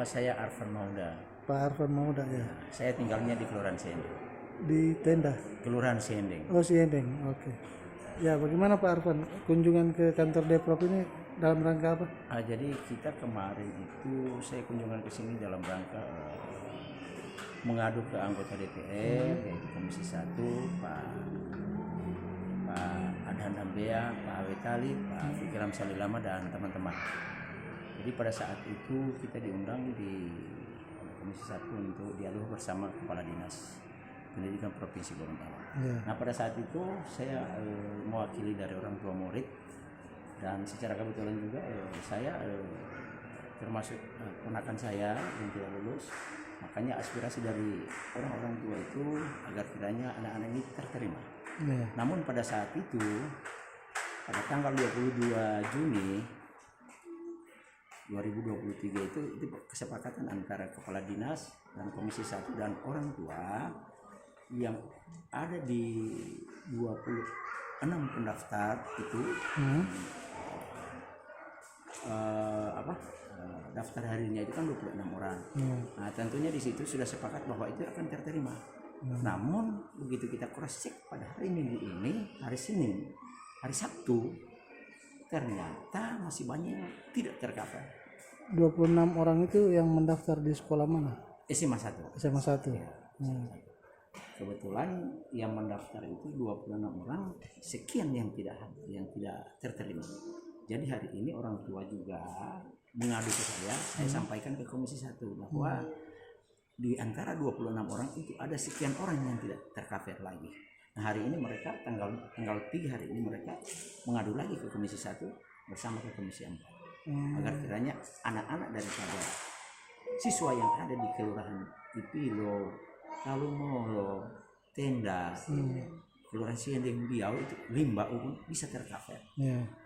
Saya Arfan Mauda. Pak Arfan Mauda ya. Saya tinggalnya di Kelurahan Siending. Di tenda. Kelurahan Siending. Oh, Siending. Oke. Ya, bagaimana Pak Arfan kunjungan ke kantor Deprov ini dalam rangka apa? Jadi kita kemarin itu saya kunjungan ke sini dalam rangka mengadu ke anggota DPR yaitu Komisi 1 Pak Adhan Ambea, Pak Awe Talib, Pak Fikram Salilama dan teman-teman. Jadi pada saat itu kita diundang di Komisi 1 untuk dialog bersama Kepala Dinas Pendidikan Provinsi Gorontalo. Nah pada saat itu saya mewakili dari orang tua murid dan secara kebetulan juga saya termasuk ponakan saya yang tidak lulus. Makanya aspirasi dari orang-orang tua itu agar kiranya anak-anak ini terterima. Namun pada saat itu pada tanggal 22 Juni 2023 itu kesepakatan antara Kepala Dinas dan Komisi 1 dan orang tua yang ada di 26 pendaftar itu daftar harinya itu kan 26 orang. Nah, tentunya di situ sudah sepakat bahwa itu akan terterima. Namun begitu kita cross check pada hari Minggu ini, hari Senin, hari Sabtu, ternyata masih banyak yang tidak tercover. 26 orang itu yang mendaftar di sekolah mana? SMA 1. SMA 1. Ya, kebetulan yang mendaftar itu 26 orang, sekian yang tidak terterima. Jadi hari ini orang tua juga mengadu ke saya sampaikan ke Komisi 1 bahwa di antara 26 orang itu ada sekian orang yang tidak tercover lagi. Nah hari ini mereka tanggal 3 hari ini mereka mengadu lagi ke Komisi 1 bersama ke Komisi 4 agar kiranya anak-anak daripada siswa yang ada di Kelurahan Ipilo, Kalumolo, Tenda, Kelurahan Siending, Biau itu Limba bisa tercover.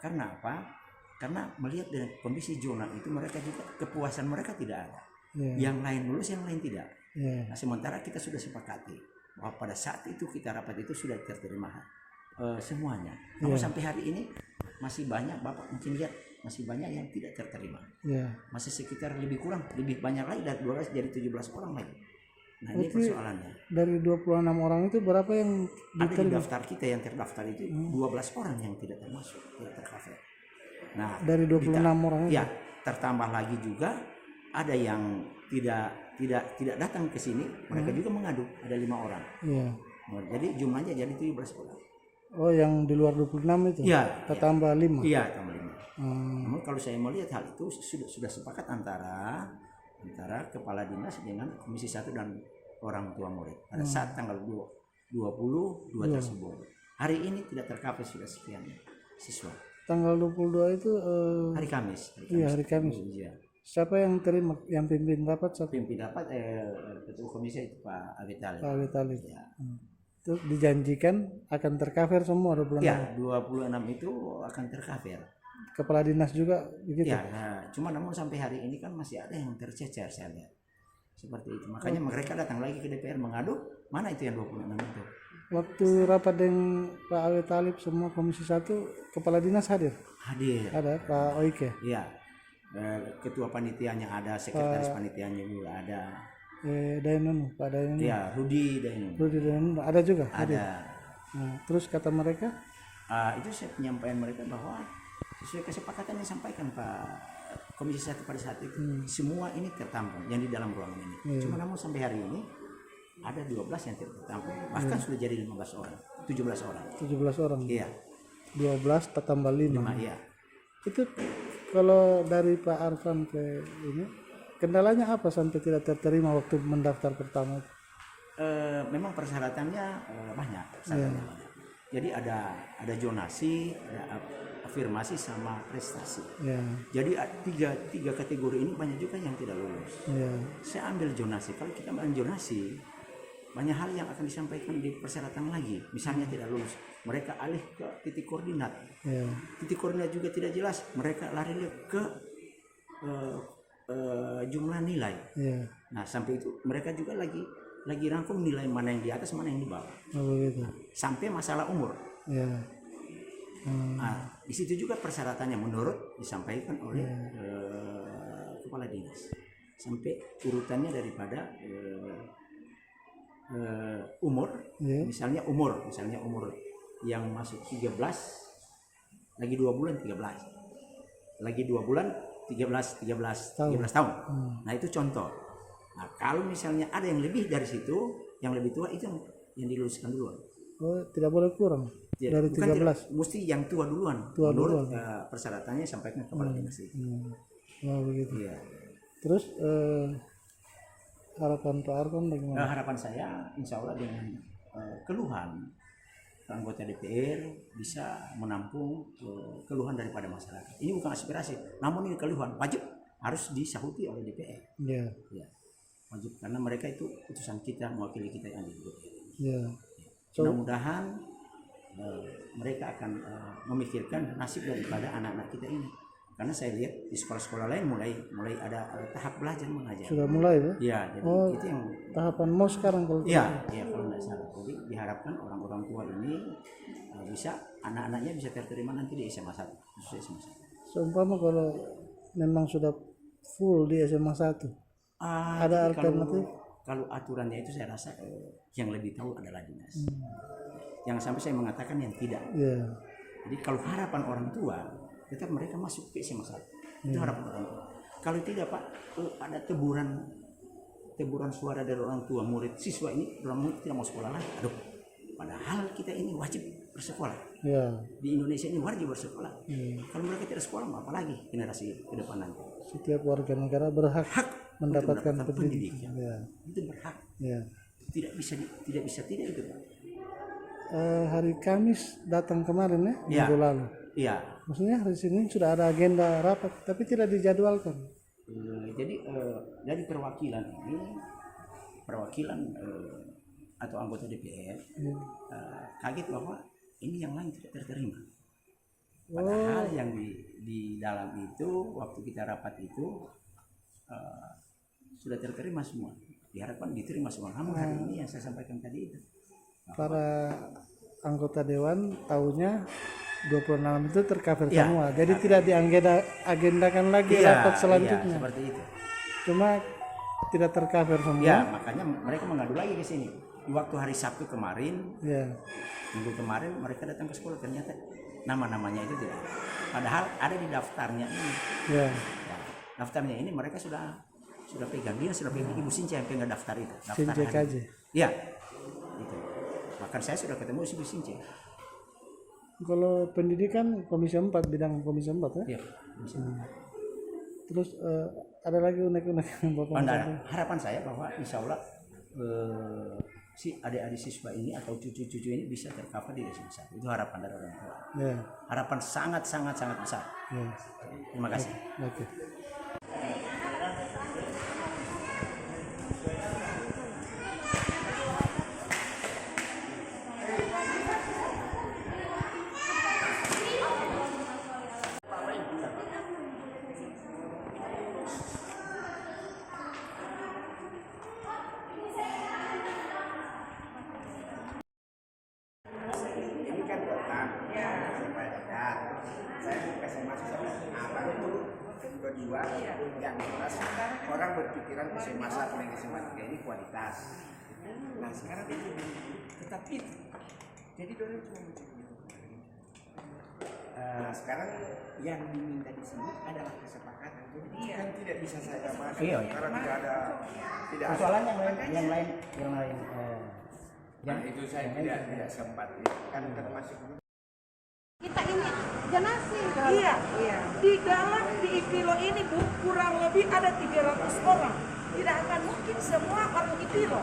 Karena apa? Karena melihat dengan kondisi zona itu mereka juga kepuasan mereka tidak ada. Yang lain lulus, yang lain tidak. Nah, sementara kita sudah sepakati bahwa pada saat itu kita rapat itu sudah terterima semuanya. Namun sampai hari ini masih banyak, Bapak mungkin lihat masih banyak yang tidak terterima. Masih sekitar lebih banyak lagi dari 12 jadi 17 orang lagi. Nah ini persoalannya. Dari 26 orang itu berapa yang ada di daftar kita yang terdaftar itu 12 orang yang tidak termasuk, tidak tercover. Nah dari 26 orang itu? Ya, tertambah lagi juga ada yang tidak datang ke sini, mereka juga mengadu, ada 5 orang. Jadi jumlahnya jadi 17 orang. Oh, yang di luar 26 itu? Iya. Tambah 5? Iya, tambah 5. Namun kalau saya melihat hal itu sudah sepakat antara Kepala Dinas dengan Komisi 1 dan orang tua murid pada saat tanggal 22 tersebut. Hari ini tidak tercover sudah sekian siswa. Tanggal 22 itu hari Kamis. Iya, hari Kamis. Iya. Siapa yang terima, yang pimpin rapat? Pimpin rapat ketua komisi itu Pak Awe Talib. Pak Awe Talib. Ya. Itu dijanjikan akan tercover semua 26. Ya, 26 itu akan tercover. Kepala Dinas juga begitu? Ya, cuma namun sampai hari ini kan masih ada yang tercecer saya lihat. Seperti itu. Makanya mereka datang lagi ke DPR mengadu, mana itu yang 26 itu. Waktu rapat dengan Pak Awe Talib semua Komisi 1, Kepala Dinas hadir? Hadir. Ada Pak Oike? Iya. Ketua panitianya ada, sekretaris panitianya juga ada. Dainun, Pak Dainun. Iya, Rudi Dainun. Ada juga? Ada. Nah, terus kata mereka? Itu saya penyampaian mereka bahwa sesuai kesepakatan yang disampaikan Pak Komisi 1 pada saat itu, semua ini tertampung yang di dalam ruangan ini. Cuma namun sampai hari ini ada 12 yang tidak tertampung, bahkan sudah jadi 17 orang. 17 orang? Iya. 12 tambah 5? Iya. Itu kalau dari Pak Arfan ke ini, kendalanya apa sampai tidak terterima waktu mendaftar pertama? Memang persyaratannya banyak. Jadi ada zonasi, ada afirmasi sama prestasi. Jadi tiga kategori ini banyak juga yang tidak lulus. Saya ambil zonasi. Kalau kita ambil zonasi, banyak hal yang akan disampaikan di persyaratan lagi. Misalnya tidak lulus, mereka alih ke titik koordinat. Titik koordinat juga tidak jelas, mereka lari ke jumlah nilai. Nah sampai itu mereka juga lagi rangkum nilai mana yang di atas, mana yang di bawah. Sampai masalah umur. Nah, di situ juga persyaratannya menurut disampaikan oleh kepala dinas. sampai urutannya daripada umur. Misalnya umur yang masuk 13 lagi 2 bulan 13, lagi 2 bulan 13 tahun. Nah itu contoh. Nah kalau misalnya ada yang lebih dari situ, yang lebih tua itu yang diluluskan duluan. Oh, tidak boleh kurang dari 13. Mesti yang tua duluan. Menurut persyaratannya sampaikan kepada dinas itu. Oh begitu. Iya. Terus harapan Pak Arfan bagaimana? Harapan saya insya Allah dengan keluhan anggota DPR bisa menampung keluhan daripada masyarakat. Ini bukan aspirasi, namun ini keluhan wajib harus disahuti oleh DPR. Iya. Ya, wajib karena mereka itu utusan kita, mewakili kita yang di DPR. Iya. Mudah-mudahan mereka akan memikirkan nasib daripada anak-anak kita ini. Karena saya lihat di sekolah-sekolah lain mulai ada tahap belajar mengajar. Sudah mulai ya? Iya, jadi itu yang tahapan mau sekarang kalau iya kalau tidak salah. Jadi diharapkan orang-orang tua ini bisa anak-anaknya bisa terterima nanti di SMA 1, khusus SMA 1. Seumpama kalau memang sudah full di SMA 1, ada alternatif? Kalau aturannya itu saya rasa yang lebih tahu adalah dinas. Jangan sampai saya mengatakan yang tidak. Yeah. Jadi kalau harapan orang tua tetap mereka masuk ke SMA 1. Itu harapan orang tua. Kalau tidak Pak, ada teburan suara dari orang tua murid siswa ini tidak mau sekolah lagi. Aduh, padahal kita ini wajib bersekolah. Yeah. Di Indonesia ini wajib bersekolah. Kalau mereka tidak sekolah, apa lagi generasi ke depan nanti? Setiap warga negara berhak mendapatkan pendidikan. Ya. Itu berhak. Ya. Tidak bisa tidak itu Pak. Hari Kamis datang kemarin ya, minggu lalu. Iya. Maksudnya hari Senin sudah ada agenda rapat, tapi tidak dijadwalkan. Jadi dari perwakilan atau anggota DPR kaget bahwa ini yang lain tidak terterima. Padahal yang di dalam itu waktu kita rapat itu sudah terterima semua. Diharapkan diterima semua. Namun hari ini yang saya sampaikan tadi itu. Para anggota dewan tahunya 26 itu tercover semua. Jadi tidak diagendakan lagi rapat selanjutnya. Iya, seperti itu. Cuma tidak tercover semua. Ya, makanya mereka mengadu lagi ke sini. Di waktu hari Sabtu kemarin, minggu kemarin mereka datang ke sekolah, ternyata nama-namanya itu tidak. Padahal ada di daftarnya ini. Ya, daftarnya ini mereka sudah pegang. Dia sudah pegang. Ibu Sinca yang pegang daftar itu. Sinca aja. Iya. Itu. Bahkan saya sudah ketemu Ibu Sinca. Kalau pendidikan Komisi 4, bidang Komisi 4 ya? Iya. Terus ada lagi unek-unek yang Bapak harapan saya bahwa insya Allah si adik-adik siswa ini atau cucu-cucu ini bisa tercover di SMA 1. Itu harapan dari orang tua. Yeah. Harapan sangat besar. Yeah. Terima kasih. Okay. Yang jelas orang berpikiran SMA 1 dan SMA 3 ini kualitas. Nah sekarang itu tetap itu. Jadi dorong cuma sekarang yang diminta di sini adalah kesepakatan. Jadi kan tidak bisa saya bahas karena tidak ada persoalan yang lain yang itu saya tidak sempat kan termasuk kita ini generasi. Iya. Di dalam di Ipilo ini Bu, kurang lebih ada 300 orang. Tidak akan mungkin semua orang Ipilo.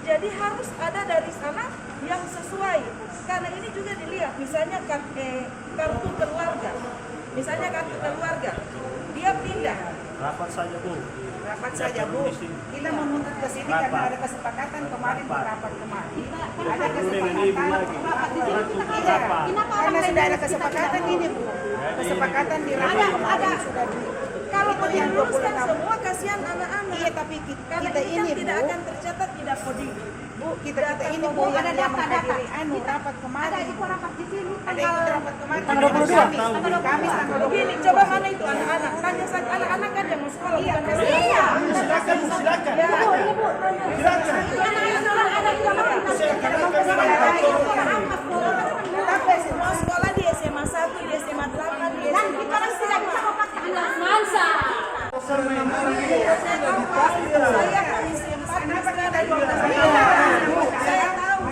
Jadi harus ada dari sana yang sesuai. Karena ini juga dilihat, misalnya kartu keluarga. Misalnya kartu keluarga, dia pindah. Rapat saja Bu. Kita menuntut ke sini karena ada kesepakatan kemarin di rapat kemarin. Ada kesepakatan. Karena sudah ada kesepakatan ini Bu. Kesepakatan di rapat kemarin sudah di. Kalau yang lulus kan semua kasihan anak-anak. Iya, tapi karena kita ini ini tidak Bu, akan tercatat di Dapodik. Bu, kita ini Bu yang menghadiri rapat Ada kemarin. itu rapat di sini Ada ikut rapat kemarin. Tanggal 22. Kamis tanggal 22. Begini, coba mana itu anak-anak? Tanya saja anak-anak kan yang mau sekolah bukan yang Iya. Silakan, Bu, silakan. Ibu, anak-anak Tapi semua sekolah di SMA 1, di SMA 8, di dan SMA kita tidak bisa memaksa anak mansa. saya komisi 4 kenapa ada 12 saya tahu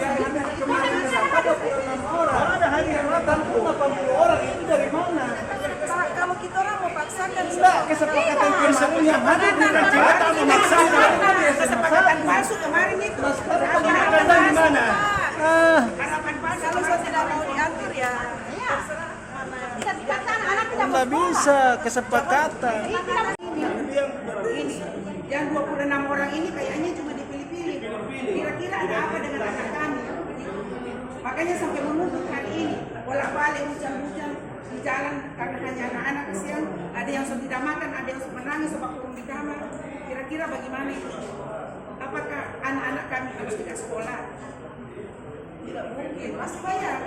Ada hari rata 80 orang itu dari mana? Pak, kalau kita orang mau paksakan Enggak, kesepakatan bersama yang ada bukan cerita memaksakan. Kesepakatan palsu kemarin itu. Kesepakatan dari mana? Harapan palsu. kalau saya tidak mau diatur ya terserah mana yang Tidak bisa anak tidak Nggak bisa kesepakatan. Ini yang 26 orang ini kayaknya cuma dipilih-pilih. Kira-kira ada apa dengan anak kami? Makanya sampai menuntut hari ini bolak-balik hujan-hujan di jalan karena hanya anak-anak kesian. Ada yang sudah tidak makan, ada yang sudah menangis sebab kurung di kamar. Kira-kira bagaimana itu? Apakah anak-anak kami harus tidak sekolah? Tidak mungkin, masih bayar.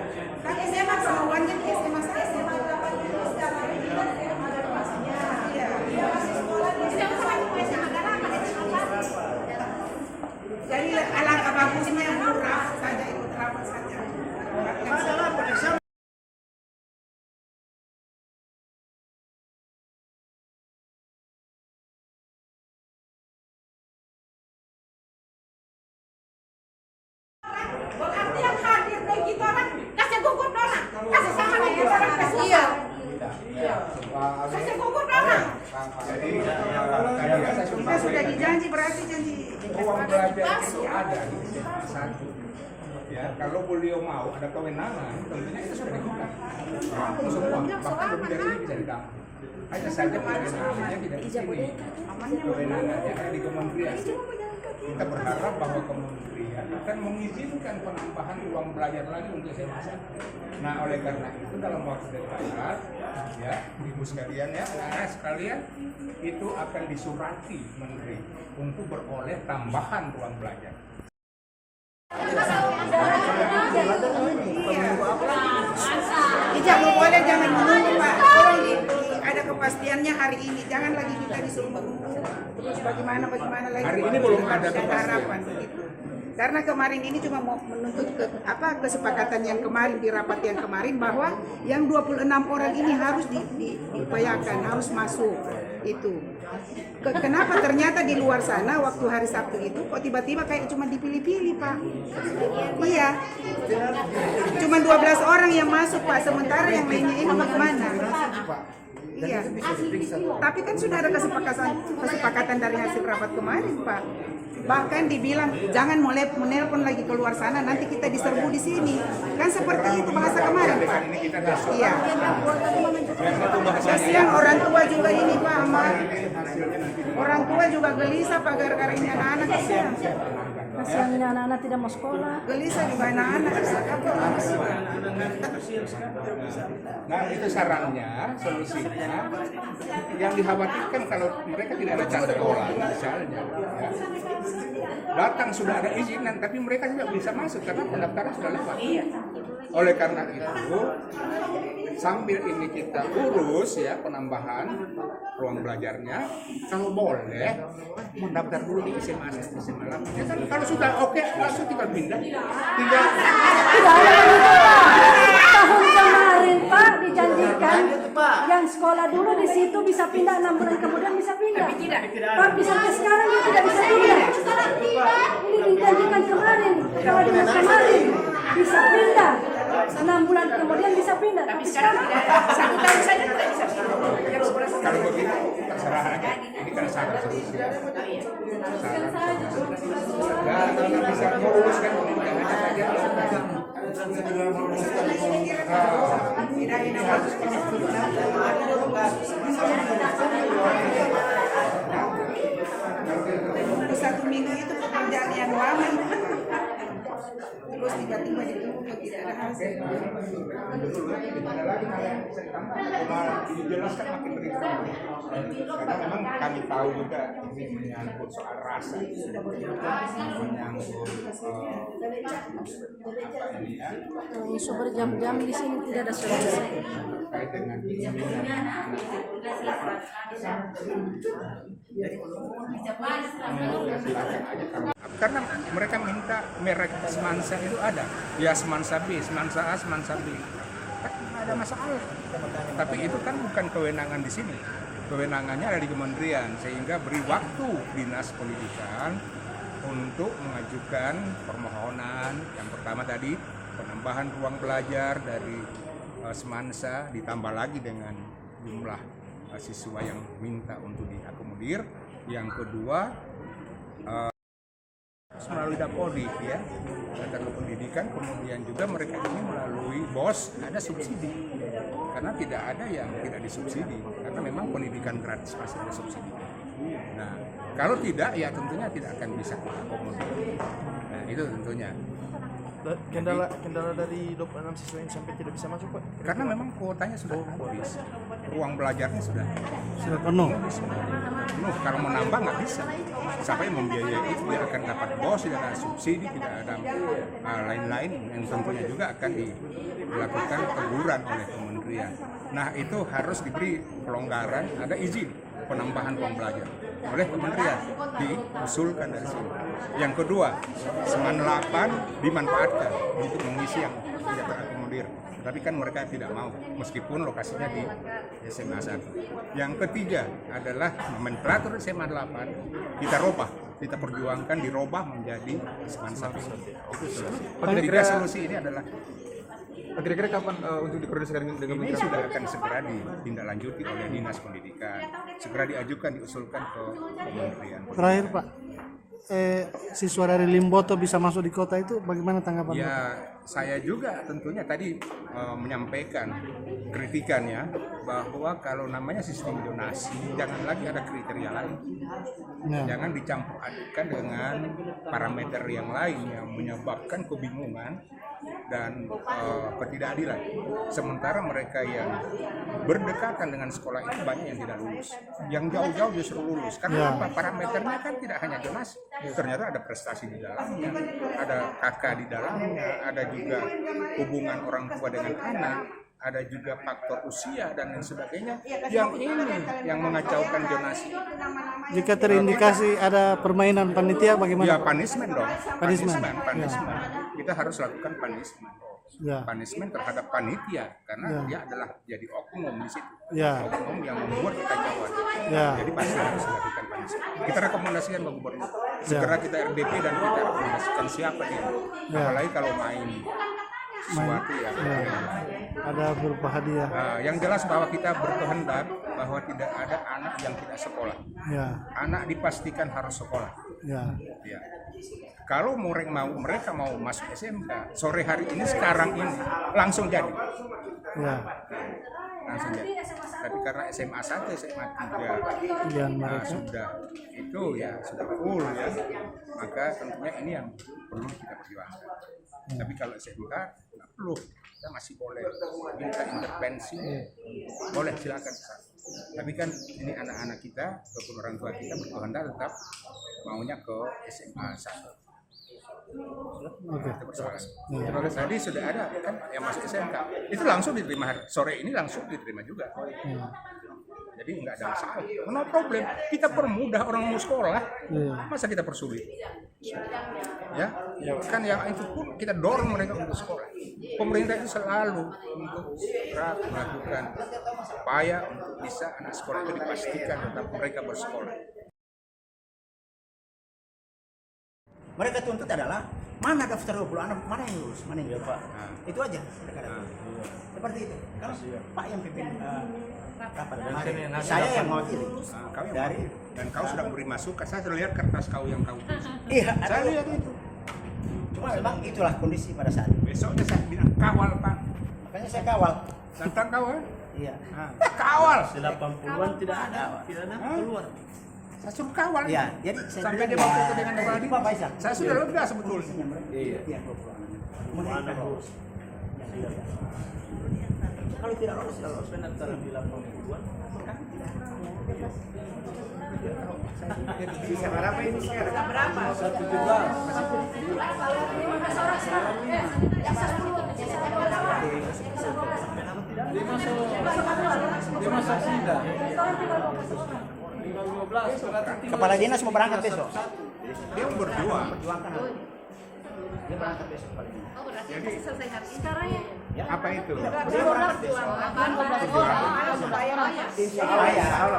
Kan SMA kemauannya di SMA saya SMA 8 itu sekarang ini kan SMA ada kelasnya. Iya. Jadi alangkah bagusnya murah saja ikut rapat saja. berarti yang hadir dari kita orang kasih gugur orang, kasih sama lagi orang kasih. Iya. Kasih gugur orang. Kita sudah dijanji berarti janji. Ruang belajar itu ada di SMA 1. Ya, kalau beliau mau ada kewenangan, tentunya itu sudah digunakan. Rampung semua, bahkan lebih dari ini bisa ditampung. Hanya saja kewenangannya tidak di sini. Kewenangannya ada di kementerian. Kita berharap bahwa kementerian akan mengizinkan penambahan ruang belajar lagi untuk SMA 1. Nah, oleh karena itu dalam waktu dekat, ya, ibu sekalian ya, anak sekalian, itu akan disurati menteri untuk beroleh tambahan ruang belajar. Tidak boleh, jangan menunggu Pak. Tolong ada kepastiannya hari ini. Jangan lagi kita disuruh menunggu. Terus bagaimana lagi? Hari ini belum ada Dan harapan begitu. Karena kemarin ini cuma mau menuntut kesepakatan yang kemarin di rapat yang kemarin bahwa yang 26 orang ini harus diupayakan, harus masuk itu. Kenapa ternyata di luar sana waktu hari Sabtu itu kok tiba-tiba kayak cuma dipilih-pilih Pak? Iya, cuma 12 orang yang masuk Pak, sementara yang lainnya ini bagaimana? Iya, tapi kan sudah ada kesepakatan dari hasil rapat kemarin Pak. Bahkan dibilang jangan menelpon lagi keluar sana, nanti kita diserbu di sini. Kan seperti itu bahasa kemarin Pak. Iya. Kasihan orang tua juga ini Pak, Ahmad. Orang tua juga gelisah Pak gara-gara ini anak-anak kasihan. Kasihannya anak-anak tidak mau sekolah. Gelisah juga anak-anak. Nah, itu sarannya, solusinya. Yang dikhawatirkan kalau mereka tidak ada cara sekolah, misalnya, ya. Datang sudah ada izinan, tapi mereka tidak bisa masuk karena pendaftaran sudah lewat. Oleh karena itu, sambil ini kita urus ya penambahan ruang belajarnya, kalau boleh mendaftar dulu di SMA 1, SMA 8. Ya kan, kalau sudah oke, langsung tinggal pindah. Tinggal Tahun kemarin Pak dijanjikan yang sekolah dulu di situ bisa pindah 6 bulan kemudian bisa pindah. Tapi sampai sekarang dia tidak bisa pindah. Ini dijanjikan kemarin, kalau dengan kemarin bisa pindah. 6 bulan kemudian bisa pindah. Tapi sekarang 1 tahun saja tidak bisa pindah. kalau begitu terserah aja. Ini kan satu solusi. Nah, kalau bisa meluruskan penindakannya saja. Satu minggu itu pekerjaan yang lama. terus tiba-tiba ditunggu tidak ada hasil. Ada lagi hal yang bisa ditambah, malah dijelaskan makin berita. Karena memang kami tahu juga ini menyangkut soal rasa, menyangkut Isu berjam-jam di sini tidak ada solusi. terkait dengan silakan aja kalau karena mereka minta merek semansa itu ada ya, semansa B, semansa A, semansa B, kan nggak ada masalah. Tapi itu kan bukan kewenangan di sini, kewenangannya ada di kementerian, sehingga beri waktu dinas pendidikan untuk mengajukan permohonan. Yang pertama tadi penambahan ruang belajar dari semansa, ditambah lagi dengan jumlah siswa yang minta untuk diakomodir. Yang kedua melalui Dapodi ya, Data Kependidikan, kemudian juga mereka ini melalui BOS ada subsidi, karena tidak ada yang tidak disubsidi, karena memang pendidikan gratis pasti ada subsidi. Nah, kalau tidak ya tentunya tidak akan bisa diakomodir. Nah, itu tentunya. Kendala dari 26 siswa yang sampai tidak bisa masuk, Pak? Karena memang kuotanya sudah habis, ruang belajarnya sudah penuh. penuh. Kalau mau nambah nggak bisa. Siapa yang membiayai itu tidak akan dapat BOS, tidak ada subsidi, tidak ada lain-lain yang tentunya juga akan dilakukan teguran oleh kementerian. Nah, itu harus diberi pelonggaran, ada izin penambahan ruang belajar oleh kementerian, diusulkan dari sini. Yang kedua, Seman 8 dimanfaatkan untuk mengisi yang tidak terakomodir. Tapi kan mereka tidak mau, meskipun lokasinya di SMA 1. Yang ketiga adalah nomenklatur SMA 8 kita robah, kita perjuangkan dirobah menjadi Seman 1. Itu solusi. Ketiga solusi ini adalah Kira-kira kapan untuk dikoordinasikan dengan ini sudah akan segera ditindaklanjuti oleh Dinas Pendidikan, segera diajukan, diusulkan ke kementerian. Terakhir Pak, siswa dari Limboto bisa masuk di kota itu bagaimana tanggapan Bapak? Ya, saya juga tentunya tadi menyampaikan kritikannya bahwa kalau namanya sistem zonasi, jangan lagi ada kriteria lain. Ya. Jangan dicampur adukan dengan parameter yang lain yang menyebabkan kebingungan dan ketidakadilan. Sementara mereka yang berdekatan dengan sekolah itu banyak yang tidak lulus, yang jauh-jauh justru lulus. Karena apa? Parameternya kan tidak hanya zonasi, ternyata ada prestasi di dalamnya, ada kakak di dalamnya, ada juga hubungan orang tua dengan anak, ada juga faktor usia dan lain sebagainya. Yang ini yang mengacaukan zonasi. Jika terindikasi ada permainan panitia bagaimana? Ya punishment dong. Punishment. Punishment. Kita harus lakukan punishment. Ya. Punishment terhadap panitia karena dia adalah jadi oknum di situ. Ya. Oknum yang membuat kekacauan. Ya. Jadi pasti harus dilakukan punishment. Kita rekomendasikan ke gubernur. Segera kita RDP dan kita rekomendasikan siapa dia. Apalagi kalau main sesuatu ya. Ada berupa hadiah. Yang jelas bahwa kita berkehendak bahwa tidak ada anak yang tidak sekolah. Ya. Anak dipastikan harus sekolah. Ya. Ya. Kalau mereka mau masuk SMK sore hari ini sekarang ini langsung jadi. Ya. Langsung jadi. Tapi karena SMA 1, SMA 3 sudah itu ya sudah full ya. Maka tentunya ini yang perlu kita perjuangkan. Tapi kalau SMK nggak perlu, kita masih boleh minta intervensi, boleh silakan. Tapi kan ini anak-anak kita ataupun orang tua kita berkehendak tetap maunya ke SMA 1. Oke. Tadi sudah ada kan yang masuk SMK, itu langsung diterima sore ini langsung diterima juga. Jadi nggak ada masalah, no problem. Kita permudah orang mau sekolah, masa kita persulit? Ya, kan yang itu pun kita dorong mereka untuk sekolah. Pemerintah itu selalu untuk melakukan upaya untuk bisa anak sekolah itu dipastikan tetap mereka bersekolah. Mereka tuntut adalah mana daftar 26, mana yang lulus, mana yang tidak. Itu aja mereka dapat. Seperti itu. Kalau Pak yang pimpin rapat kemarin, saya yang mewakili. Kau yang dari dan kau sudah memberi masukan. Saya sudah lihat kertas kau yang kau tulis. Iya, Saya lihat itu. Cuma memang itulah kondisi pada saat itu. Besoknya saya bilang kawal Pak. Makanya saya kawal. Datang kawal. Iya. Kawal. 80-an tidak ada keluar. Saya suruh kawal. Ya, jadi saya Sampai bilang, dia mau foto dengan Pak Adi. Pak Faisal. Saya sudah lega sebetulnya. Iya. Kalau tidak lolos pendaftaran di lapangan kedua, Bisa berapa ini sekarang? Berapa? 15 orang sekarang. kepala dinas mau berangkat besok. Dia mau berjuang. Perjuangkan hal ini. Dia berangkat besok paling ini. Jadi Sekarang ya. apa itu?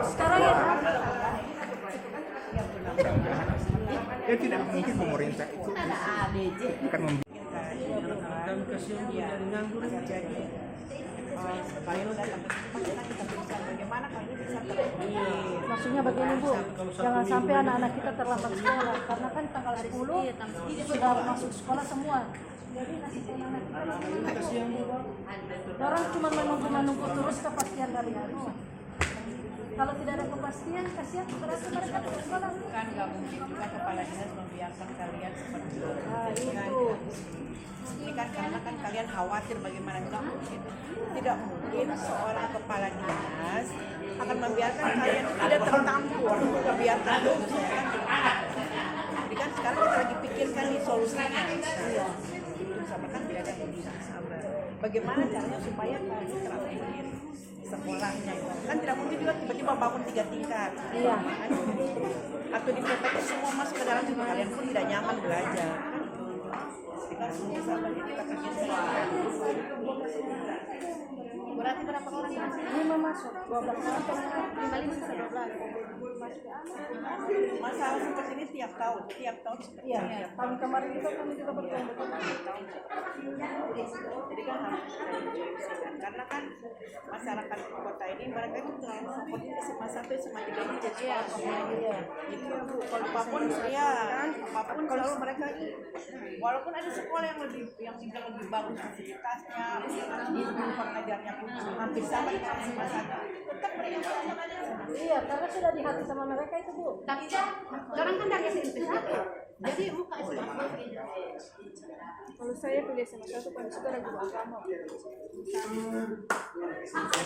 Sekarang ya. Ya tidak mungkin pemerintah itu akan Dan kasihan dari nganggur jadi kalau datang ke tempat kita bisa bagaimana kalau bisa terpilih. Maksudnya begini Bu, jangan sampai anak-anak kita terlambat sekolah karena kan tanggal 10 sudah masuk sekolah semua. Jadi nasib anak-anak kita kasihan Bu. Orang cuma menunggu terus kepastian dari anu. Kalau tidak ada kepastian, kasihan berarti mereka ke sekolah. Kan nggak mungkin juga kepala dinas membiarkan kalian seperti itu. Itu. Ini kan karena kan kalian khawatir bagaimana, nggak mungkin. Tidak mungkin seorang kepala dinas akan membiarkan kalian tidak tertampur, membiarkan dulu saya kan. Jadi kan sekarang kita lagi pikirkan nih solusinya. Itu sama kan tidak ada yang bisa sabar. Bagaimana caranya supaya kalian terakhir sekolahnya itu kan tidak mungkin juga tiba-tiba bangun 3 tingkat. Iya. Atau di PPT semua masuk ke dalam juga kalian pun tidak nyaman belajar. Kan semua sabar kita kerja. Berarti berapa orang yang masuk? 5 masuk, 12 sampai 5 sampai 12. Masalah seperti ini tiap tahun seperti Iya, ini. tahun kemarin juga kami juga bertemu. Jadi kan harus disolusikan karena kan masyarakat kota ini mereka itu terlalu fokus ke SMA 1 SMA 3 ini jadi itu kalau apapun ya apapun kalau mereka walaupun ada sekolah yang juga lebih bagus fasilitasnya ilmu pengajarnya pun hampir sama dengan SMA 1 tetap mereka Iya, karena sudah di hati sama mereka itu Bu. Tapi orang kan dari SMP 1, jadi muka SMA. Kalau saya kuliah sama satu kan sudah ada guru agama. Sama